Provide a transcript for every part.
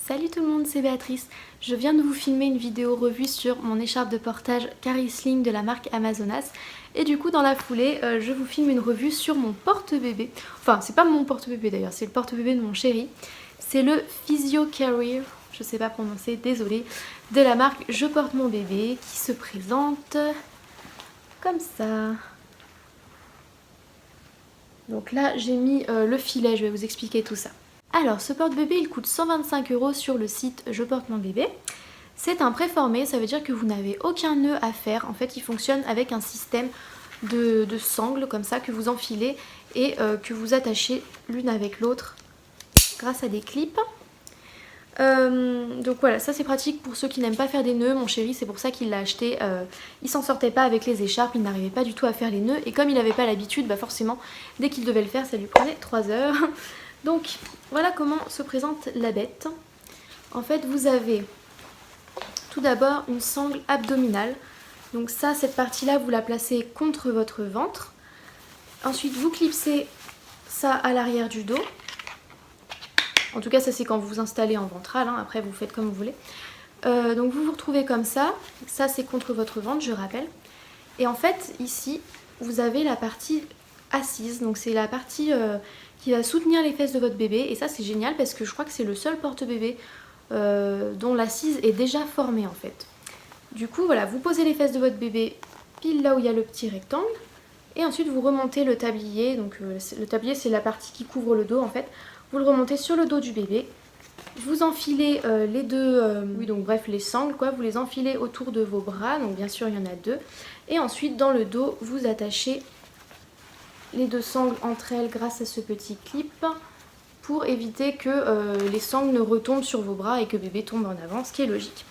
Salut tout le monde, c'est Béatrice. Je viens de vous filmer une vidéo revue sur mon écharpe de portage Carrie Sling de la marque Amazonas. Et du coup dans la foulée, je vous filme une revue sur mon porte-bébé. Enfin, c'est pas mon porte-bébé d'ailleurs, c'est le porte-bébé de mon chéri. C'est le Physio Carrier, je sais pas prononcer, désolée, de la marque Je porte mon bébé qui se présente comme ça. Donc là j'ai mis le filet, je vais vous expliquer tout ça. Alors ce porte-bébé il coûte 125 € sur le site Je porte mon bébé. C'est un préformé, ça veut dire que vous n'avez aucun nœud à faire. En fait il fonctionne avec un système de sangles comme ça que vous enfilez et que vous attachez l'une avec l'autre grâce à des clips. Donc voilà, ça c'est pratique pour ceux qui n'aiment pas faire des nœuds. Mon chéri c'est pour ça qu'il l'a acheté, il s'en sortait pas avec les écharpes, il n'arrivait pas du tout à faire les nœuds et comme il n'avait pas l'habitude, bah forcément dès qu'il devait le faire ça lui prenait 3 heures. Donc voilà comment se présente la bête. En fait vous avez tout d'abord une sangle abdominale. Donc ça, cette partie là vous la placez contre votre ventre. Ensuite vous clipsez ça à l'arrière du dos. En tout cas ça c'est quand vous vous installez en ventral, hein. Après vous faites comme vous voulez. Donc vous vous retrouvez comme ça. Ça c'est contre votre ventre, je rappelle. Et en fait ici vous avez la partie assise. Donc c'est la partie qui va soutenir les fesses de votre bébé. Et ça c'est génial parce que je crois que c'est le seul porte-bébé dont l'assise est déjà formée en fait. Du coup voilà, vous posez les fesses de votre bébé pile là où il y a le petit rectangle. Et ensuite vous remontez le tablier. Donc le tablier c'est la partie qui couvre le dos en fait. Vous le remontez sur le dos du bébé. Vous enfilez les deux, oui donc bref les sangles quoi, vous les enfilez autour de vos bras, donc bien sûr il y en a deux. Et ensuite dans le dos vous attachez les deux sangles entre elles grâce à ce petit clip pour éviter que les sangles ne retombent sur vos bras et que bébé tombe en avant, ce qui est logique.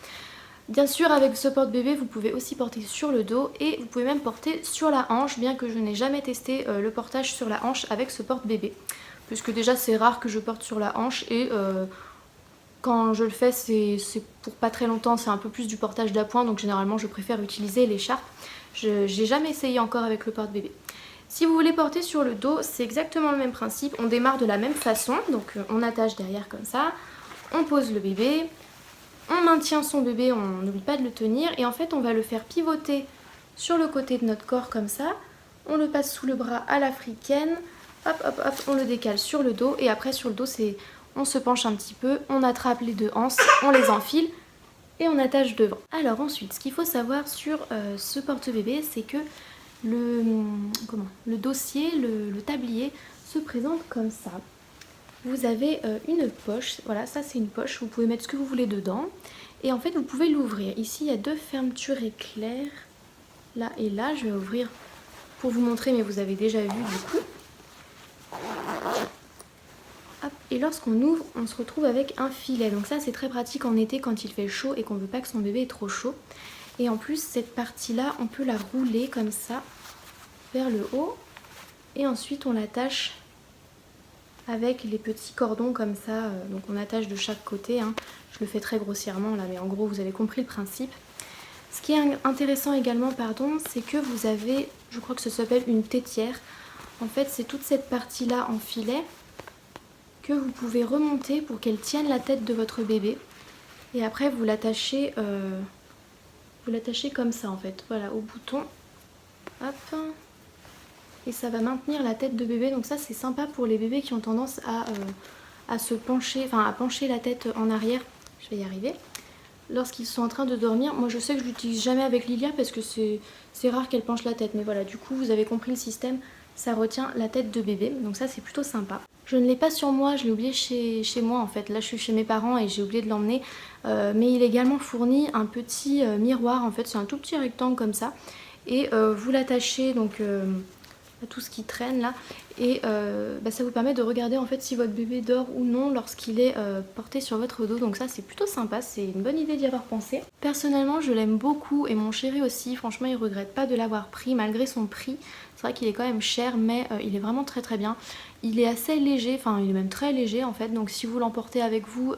Bien sûr avec ce porte-bébé vous pouvez aussi porter sur le dos et vous pouvez même porter sur la hanche, bien que je n'ai jamais testé le portage sur la hanche avec ce porte-bébé. Puisque déjà c'est rare que je porte sur la hanche et quand je le fais c'est pour pas très longtemps, c'est un peu plus du portage d'appoint donc généralement je préfère utiliser l'écharpe. J'ai jamais essayé encore avec le porte-bébé. Si vous voulez porter sur le dos, c'est exactement le même principe, on démarre de la même façon, donc on attache derrière comme ça, on pose le bébé, on maintient son bébé, on n'oublie pas de le tenir et en fait on va le faire pivoter sur le côté de notre corps comme ça, on le passe sous le bras à l'africaine. Hop hop hop, on le décale sur le dos et après sur le dos c'est on se penche un petit peu, on attrape les deux anses, on les enfile et on attache devant. Alors ensuite, ce qu'il faut savoir sur ce porte-bébé, c'est que le dossier, le tablier se présente comme ça. Vous avez une poche, voilà ça c'est une poche, vous pouvez mettre ce que vous voulez dedans et en fait vous pouvez l'ouvrir. Ici il y a deux fermetures éclairs, là et là, je vais ouvrir pour vous montrer mais vous avez déjà vu du coup. Hop. Et lorsqu'on ouvre, on se retrouve avec un filet. Donc ça c'est très pratique en été quand il fait chaud et qu'on veut pas que son bébé ait trop chaud. Et en plus cette partie là, on peut la rouler comme ça vers le haut. Et ensuite on l'attache avec les petits cordons comme ça. Donc on attache de chaque côté, hein. Je le fais très grossièrement là, mais en gros vous avez compris le principe. Ce qui est intéressant également, pardon, c'est que vous avez, je crois que ça s'appelle une tétière. En fait c'est toute cette partie là en filet que vous pouvez remonter pour qu'elle tienne la tête de votre bébé. Et après vous l'attachez comme ça en fait, voilà, au bouton. Hop. Et ça va maintenir la tête de bébé, donc ça c'est sympa pour les bébés qui ont tendance à se pencher, enfin à pencher la tête en arrière, je vais y arriver, lorsqu'ils sont en train de dormir. Moi je sais que je l'utilise jamais avec Lilia parce que c'est rare qu'elle penche la tête, mais voilà, du coup vous avez compris le système, ça retient la tête de bébé, donc ça c'est plutôt sympa. Je ne l'ai pas sur moi, je l'ai oublié chez moi en fait, là je suis chez mes parents et j'ai oublié de l'emmener, mais il est également fourni un petit miroir, en fait c'est un tout petit rectangle comme ça, et vous l'attachez donc à tout ce qui traîne là, et ça vous permet de regarder en fait si votre bébé dort ou non lorsqu'il est porté sur votre dos, donc ça c'est plutôt sympa, c'est une bonne idée d'y avoir pensé. Personnellement je l'aime beaucoup et mon chéri aussi, franchement il regrette pas de l'avoir pris malgré son prix. C'est vrai qu'il est quand même cher mais il est vraiment très très bien. Il est assez léger, enfin il est même très léger en fait, donc si vous l'emportez avec vous,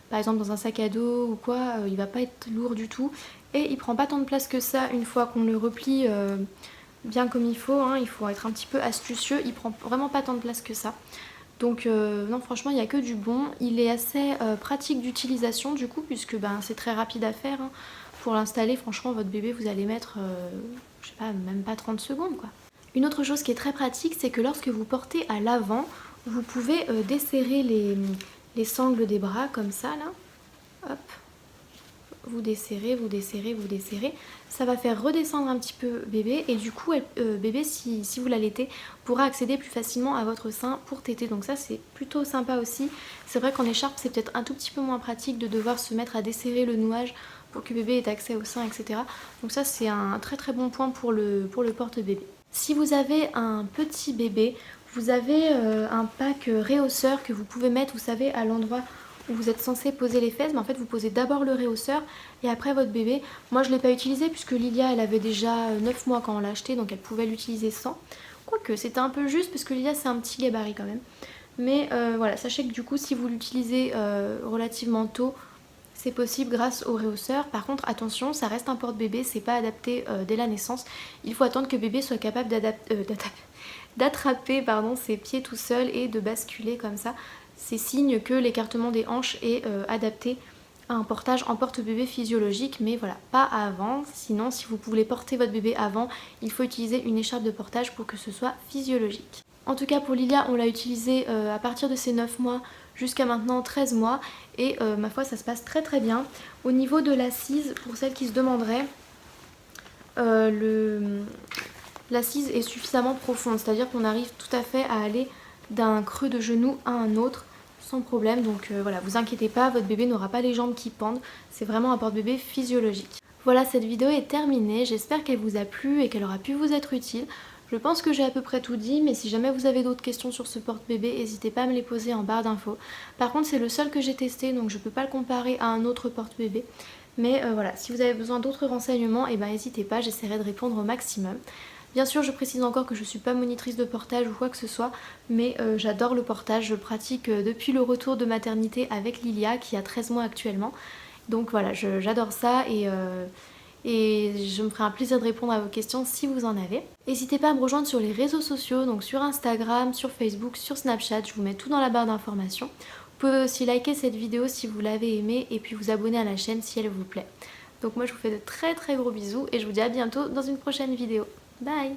par exemple dans un sac à dos ou quoi, il va pas être lourd du tout. Et il prend pas tant de place que ça une fois qu'on le replie bien comme il faut, hein. Il faut être un petit peu astucieux, il prend vraiment pas tant de place que ça. Donc non, franchement il n'y a que du bon. Il est assez pratique d'utilisation du coup, puisque ben, c'est très rapide à faire, hein. Pour l'installer, franchement votre bébé vous allez mettre, je sais pas, même pas 30 secondes quoi. Une autre chose qui est très pratique, c'est que lorsque vous portez à l'avant, vous pouvez desserrer les sangles des bras comme ça là. Hop, vous desserrez, vous desserrez, vous desserrez. Ça va faire redescendre un petit peu bébé et du coup bébé si vous l'allaitez pourra accéder plus facilement à votre sein pour téter. Donc ça c'est plutôt sympa aussi. C'est vrai qu'en écharpe c'est peut-être un tout petit peu moins pratique de devoir se mettre à desserrer le nouage pour que bébé ait accès au sein, etc. Donc ça c'est un très très bon point pour le porte-bébé. Si vous avez un petit bébé, vous avez un pack réhausseur que vous pouvez mettre, vous savez, à l'endroit où vous êtes censé poser les fesses, mais en fait vous posez d'abord le réhausseur et après votre bébé. Moi je ne l'ai pas utilisé puisque Lilia elle avait déjà 9 mois quand on l'a acheté, donc elle pouvait l'utiliser sans. Quoique c'était un peu juste parce que Lilia c'est un petit gabarit quand même. Mais voilà, sachez que du coup si vous l'utilisez relativement tôt, c'est possible grâce au réhausseur. Par contre attention, ça reste un porte-bébé, c'est pas adapté dès la naissance. Il faut attendre que bébé soit capable d'attraper ses pieds tout seul et de basculer comme ça. C'est signe que l'écartement des hanches est adapté à un portage en porte-bébé physiologique, mais voilà, pas avant. Sinon, si vous voulez porter votre bébé avant, il faut utiliser une écharpe de portage pour que ce soit physiologique. En tout cas pour Lilia, on l'a utilisé à partir de ses 9 mois jusqu'à maintenant 13 mois et ma foi ça se passe très très bien. Au niveau de l'assise, pour celles qui se demanderaient, l'assise est suffisamment profonde, c'est-à-dire qu'on arrive tout à fait à aller d'un creux de genou à un autre sans problème. Donc voilà, vous inquiétez pas, votre bébé n'aura pas les jambes qui pendent, c'est vraiment un porte-bébé physiologique. Voilà, cette vidéo est terminée, j'espère qu'elle vous a plu et qu'elle aura pu vous être utile. Je pense que j'ai à peu près tout dit, mais si jamais vous avez d'autres questions sur ce porte-bébé, n'hésitez pas à me les poser en barre d'infos. Par contre, c'est le seul que j'ai testé, donc je ne peux pas le comparer à un autre porte-bébé. Mais voilà, si vous avez besoin d'autres renseignements, n'hésitez pas, j'essaierai de répondre au maximum. Bien sûr, je précise encore que je ne suis pas monitrice de portage ou quoi que ce soit, mais j'adore le portage, je le pratique depuis le retour de maternité avec Lilia, qui a 13 mois actuellement. Donc voilà, j'adore ça et je me ferai un plaisir de répondre à vos questions si vous en avez. N'hésitez pas à me rejoindre sur les réseaux sociaux, donc sur Instagram, sur Facebook, sur Snapchat, je vous mets tout dans la barre d'informations. Vous pouvez aussi liker cette vidéo si vous l'avez aimée et puis vous abonner à la chaîne si elle vous plaît. Donc moi je vous fais de très très gros bisous et je vous dis à bientôt dans une prochaine vidéo. Bye!